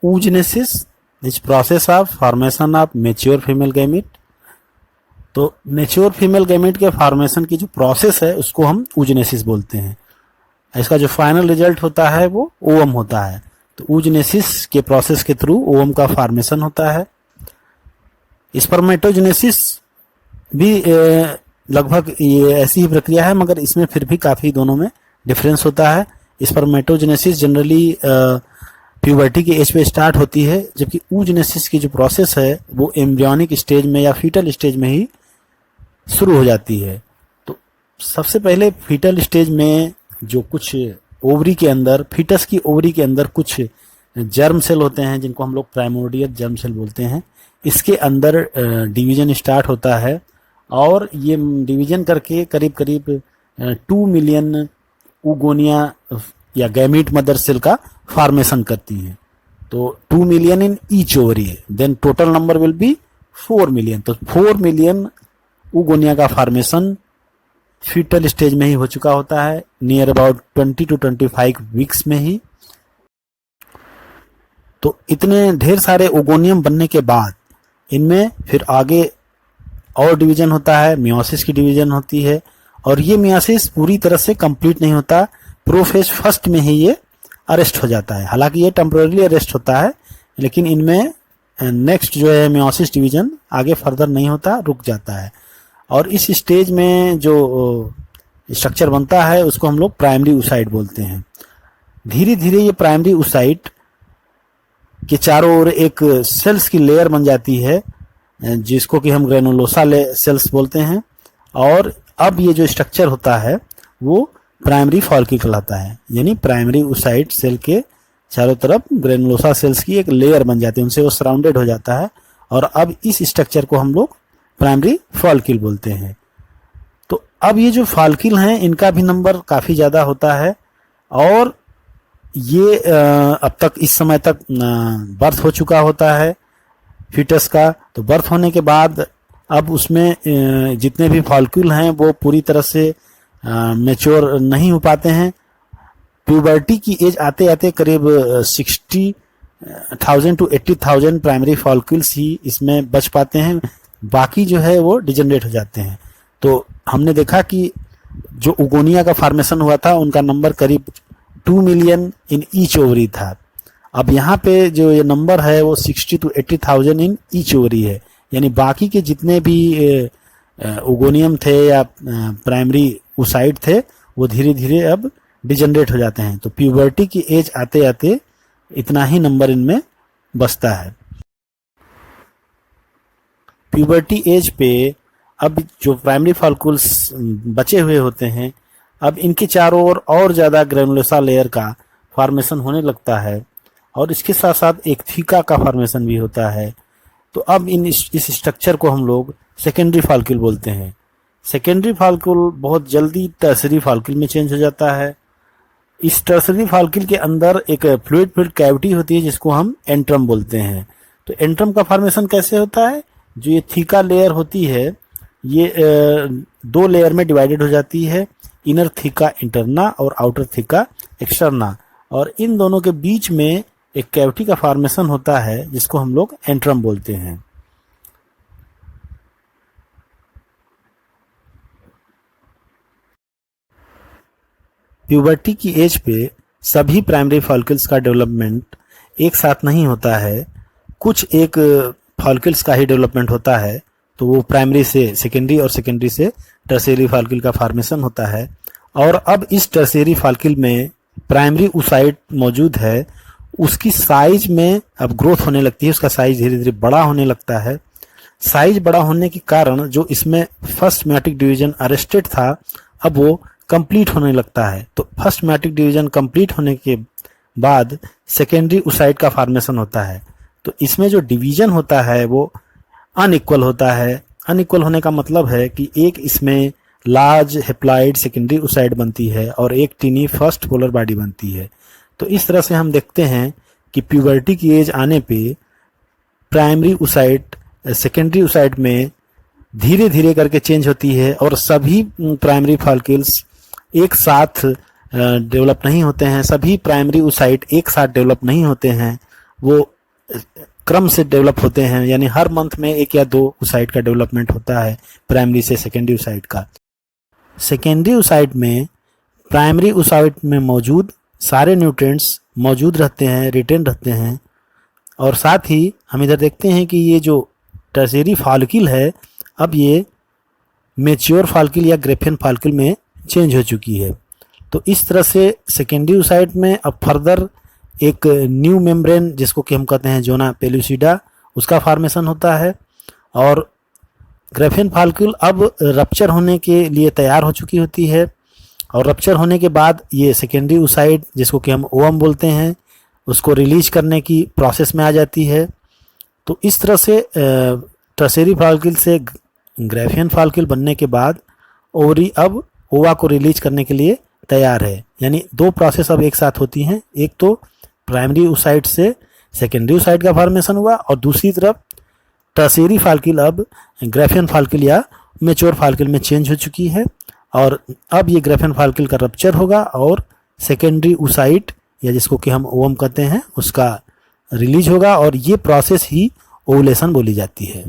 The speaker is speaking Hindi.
oogenesis is process of formation of mature female gamete. तो मेच्योर फीमेल गैमीट के फॉर्मेशन की जो प्रोसेस है उसको हम oogenesis बोलते हैं। इसका जो फाइनल रिजल्ट होता है वो ओवम होता है। तो oogenesis के प्रोसेस के थ्रू ओवम का फॉर्मेशन होता है। स्पर्मेटोजेनेसिस भी लगभग ये ऐसी ही प्रक्रिया है, मगर इसमें फिर भी काफ़ी दोनों में डिफरेंस होता है। स्पर्मेटोजेनेसिस जनरली प्यूबर्टी के एज पे स्टार्ट होती है, जबकि oogenesis की जो प्रोसेस है वो एम्ब्रियोनिक स्टेज में या फीटल स्टेज में ही शुरू हो जाती है। तो सबसे पहले फीटल स्टेज में जो कुछ ओवरी के अंदर, फीटस की ओवरी के अंदर कुछ जर्म सेल होते हैं जिनको हम लोग प्राइमोर्डियल जर्म सेल बोलते हैं। इसके अंदर डिवीजन स्टार्ट होता है और ये डिवीजन करके करीब करीब 2 मिलियन oogonia या गैमीट मदर सेल का फॉर्मेशन करती है। तो 2 million in each ovary, then total number will be 4 million. तो 4 मिलियन oogonia का फॉर्मेशन फीटल स्टेज में ही हो चुका होता है, नियर अबाउट 20 to 25 वीक्स में ही। तो इतने ढेर सारे ओगोनियम बनने के बाद इनमें फिर आगे और डिवीजन होता है, मियोसिस की डिवीजन होती है। और ये मियोसिस पूरी तरह से कंप्लीट नहीं होता, प्रोफेज फर्स्ट में ही ये अरेस्ट हो जाता है। हालांकि ये टेम्पोररी अरेस्ट होता है, लेकिन इनमें नेक्स्ट जो है मियोसिस डिवीजन आगे फर्दर नहीं होता, रुक जाता है। और इस स्टेज में जो स्ट्रक्चर बनता है उसको हम लोग प्राइमरी oocyte बोलते हैं। धीरे धीरे ये प्राइमरी oocyte के चारों ओर एक सेल्स की लेयर बन जाती है, जिसको कि हम ग्रेनुलोसा सेल्स बोलते हैं। और अब ये जो स्ट्रक्चर होता है वो प्राइमरी फॉल्किल कहलाता है, यानी प्राइमरी oocyte सेल के चारों तरफ ग्रेनुलोसा सेल्स की एक लेयर बन जाती है, उनसे वो सराउंडेड हो जाता है। और अब इस स्ट्रक्चर को हम लोग प्राइमरी फॉल्किल बोलते हैं। तो अब ये जो फॉल्किल हैं इनका भी नंबर काफ़ी ज़्यादा होता है। और ये अब तक इस समय तक बर्थ हो चुका होता है फीटस का। तो बर्थ होने के बाद अब उसमें जितने भी फॉल्क्यूल हैं वो पूरी तरह से मैच्योर नहीं हो पाते हैं। प्यूबर्टी की एज आते आते करीब 60,000 to 80,000 प्राइमरी फॉल्क्यूल्स ही इसमें बच पाते हैं, बाकी जो है वो डिजनरेट हो जाते हैं। तो हमने देखा कि जो oogonia का फॉर्मेशन हुआ था उनका नंबर करीब 2 मिलियन इन ईच ओवरी था। अब यहाँ पे जो ये नंबर है वो 60 to 80,000 इन ईच ओवरी है, यानी बाकी के जितने भी ओगोनियम थे या प्राइमरी oocyte थे वो धीरे धीरे अब डिजनरेट हो जाते हैं। तो प्यूबर्टी की एज आते आते इतना ही नंबर इनमें बचता है। प्यूबर्टी एज पे अब जो प्राइमरी फॉल्कुल्स बचे हुए होते हैं, अब इनके चारों ओर और ज़्यादा ग्रेनुलोसा लेयर का फॉर्मेशन होने लगता है और इसके साथ साथ एक थीका का फॉर्मेशन भी होता है। तो अब इस स्ट्रक्चर को हम लोग सेकेंडरी फॉल्क्यूल बोलते हैं। सेकेंडरी फॉल्क्यूल बहुत जल्दी टर्सरी फॉल्क्यूल में चेंज हो जाता है। इस टर्सरी फॉल्क्यूल के अंदर एक फ्लूइड फिल्ड कैविटी होती है जिसको हम एंट्रम बोलते हैं। तो एंट्रम का फॉर्मेशन कैसे होता है? जो ये थीका लेयर होती है ये 2 लेयर में डिवाइडेड हो जाती है, इनर थीका इंटरना और आउटर थीका एक्सटर्ना। और इन दोनों के बीच में एक कैविटी का फॉर्मेशन होता है जिसको हम लोग एंट्रम बोलते हैं। प्यूबर्टी की एज पे सभी प्राइमरी फॉल्क्यूल्स का डेवलपमेंट एक साथ नहीं होता है, कुछ एक फॉल्क्यूल्स का ही डेवलपमेंट होता है। तो वो प्राइमरी से सेकेंडरी और सेकेंडरी से टर्शियरी फॉल्क्यूल का फॉर्मेशन होता है। और अब इस टर्शियरी फॉल्क्यूल में प्राइमरी oocyte मौजूद है, उसकी साइज में अब ग्रोथ होने लगती है, उसका साइज धीरे धीरे बड़ा होने लगता है। साइज बड़ा होने के कारण जो इसमें फर्स्ट मेयोटिक डिवीजन अरेस्टेड था अब वो कंप्लीट होने लगता है। तो फर्स्ट मेयोटिक डिवीजन कंप्लीट होने के बाद सेकेंडरी oocyte का फॉर्मेशन होता है। तो इसमें जो डिवीजन होता है वो अनइक्वल होता है। अनइक्वल होने का मतलब है कि एक इसमें लार्ज हेप्लॉइड सेकेंडरी oocyte बनती है और एक टीनी फर्स्ट पोलर बॉडी बनती है। तो इस तरह से हम देखते हैं कि प्यूबर्टी की एज आने पे प्राइमरी oocyte सेकेंडरी oocyte में धीरे धीरे करके चेंज होती है और सभी प्राइमरी फॉल्क्यूल्स एक साथ डेवलप नहीं होते हैं, सभी प्राइमरी oocyte एक साथ डेवलप नहीं होते हैं, वो क्रम से डेवलप होते हैं, यानी हर मंथ में एक या दो oocyte का डेवलपमेंट होता है प्राइमरी से सेकेंडरी oocyte का। सेकेंडरी oocyte में प्राइमरी oocyte में मौजूद सारे न्यूट्रिएंट्स मौजूद रहते हैं, रिटेन रहते हैं, और साथ ही हम इधर देखते हैं कि ये जो टर्शियरी फॉलिकल है अब ये मैच्योर फॉलिकल या ग्रेफियन फॉलिकल में चेंज हो चुकी है। तो इस तरह से सेकेंडरी oocyte में अब फर्दर एक न्यू मेम्ब्रेन जिसको कि हम कहते हैं जोना पेलुसिडा, उसका फॉर्मेशन होता है, और ग्रेफियन फॉलिकल अब रप्चर होने के लिए तैयार हो चुकी होती है, और रप्चर होने के बाद ये सेकेंडरी oocyte जिसको कि हम ओवम बोलते हैं उसको रिलीज करने की प्रोसेस में आ जाती है। तो इस तरह से टर्शियरी फॉलिकल से ग्रेफियन फॉलिकल बनने के बाद ओवरी अब ओवा को रिलीज करने के लिए तैयार है। यानी दो प्रोसेस अब एक साथ होती हैं, एक तो प्राइमरी oocyte से सेकेंडरी oocyte का फॉर्मेशन हुआ, और दूसरी तरफ टर्शियरी फॉलिकल अब ग्रेफियन फॉलिकल या मैच्योर फॉलिकल में चेंज हो चुकी है, और अब ये ग्रेफियन फॉलिकल का रप्चर होगा और सेकेंडरी oocyte या जिसको कि हम ओवम कहते हैं उसका रिलीज होगा, और ये प्रोसेस ही ओवुलेशन बोली जाती है।